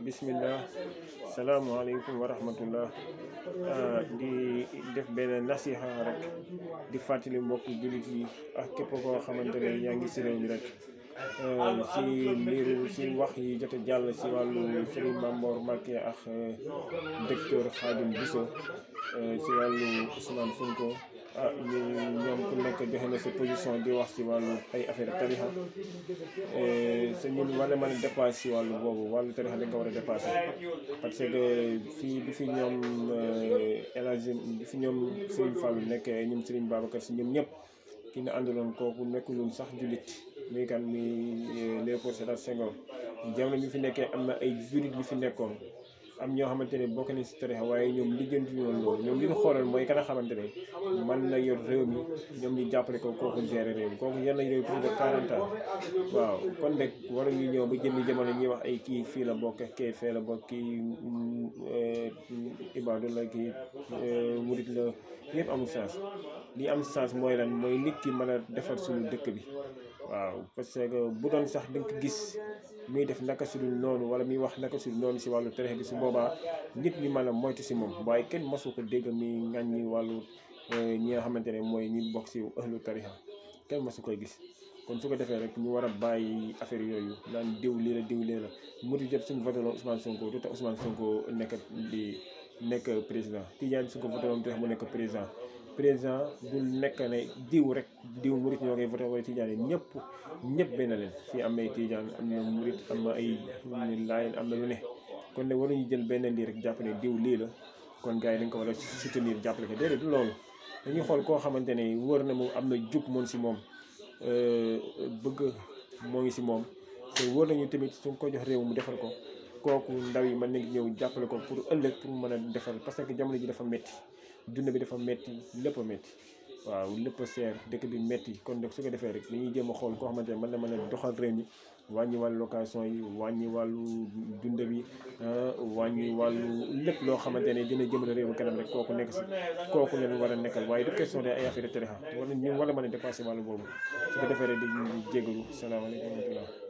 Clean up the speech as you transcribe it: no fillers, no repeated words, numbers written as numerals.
bismillah salaamaaleykum wa rahmatullah di def benn nasiha rek di fàttali mbokk jullit yi ak képp koo xamante ne yaa ngi si réew mi rek si mbiru si wax yi jot a jàll si wàllu Serigne Mame Mor Mbacke ak docteur Khadim Bousso si wàllu Ousmane Sonko ñoom ku nekk joxe na sa position di wax si wàllu ay affaire tarixa sa ñun war na mën a dépassé si wàllu boobu wàllu tarixa dañ ko war a dépassé parce que fii bi fi ñoom El Hadji bi fi ñoom Serigne Fallou nekkee ñoom Serigne Babacar si ñoom ñëpp ki ñu àndaloon kooku nekkuloon sax jullit muy kan mi Léopold Sédar Senghor jamono bi fi nekkee am na ay jullit bi fi nekkoon am ñoo xamante ne bokk nañ si tarixa waaye ñoom lijjanti woon loolu ñoom li ñu xooloon mooy ka nga xamante ne mën na yor réew mi ñoom ñu jàppale ko kooku gérer réew mi kooku yor nañ réew plus de 40 ans waaw kon nag waruñu ñëw ba jëmmi jamono ñuy wax ay kii fii la bokk kii fee la bokk kii ibaadu la kii murit la yëpp amul sens li am sens mooy lan mooy nit ki mën a defar suñu dëkk bi waaw parce que bu doon sax da nga ko gis muy def naka su dul noonu wala muy wax naka su dul noonu si wàllu tarixa bi su boobaa nit ñi mën a moytu si moom waaye kenn mosu ko dégg muy ŋàññi wàllu ñi nga xamante ne mooy ñi bokk si ahlu tarixa kenn mosu koy gis kon su ko defee rek ñu war a bàyyi affaire yooyu naan diw lii la diw lii la muti jot suñu voté Ousmane Sonko du tax Ousmane Sonko nekk président Tidiane su ko voté woon tax mu nekk président du nekk ne diw rek diw murit ñoo koy voté wala Tidiane yi ñëpp benn leen fii am na ay Tidiane am na murit am na ay Laayeen am na lu ne kon ne waruñu jël benn lii rek jàpp ne diw lii la kon gars yi dañ ko war a soutenir jàppale ko déedéet du loolu dañuy xool koo xamante ne wër na mu am na jub moom si moom bëgg moo ngi si moom te wër nañu tamit suñ ko jox réew mu defal ko kooku ndaw yi mën nañ ñëw jàppale ko pour ëllëg pour mën a defal parce que jamono ji dafa métti dund bi dafa métti lépp a métti waaw lépp a seer dëkk bi métti kon nag su ko defee rek dañuy jéem a xool koo xamante ne mën a doxal réew mi wàññi wàllu location yi wàññi wàllu dund bi wàññi wàllu lépp loo xamante ne dina jëmale réew mi kanam rek kooku nekk si kooku leen war a nekkal waaye du question de ay affaire de tarixa ñu war a mën a dépassé wàllu boobu su ko defee rek dañuy jégalu salaamaaleykum wa rahmatulah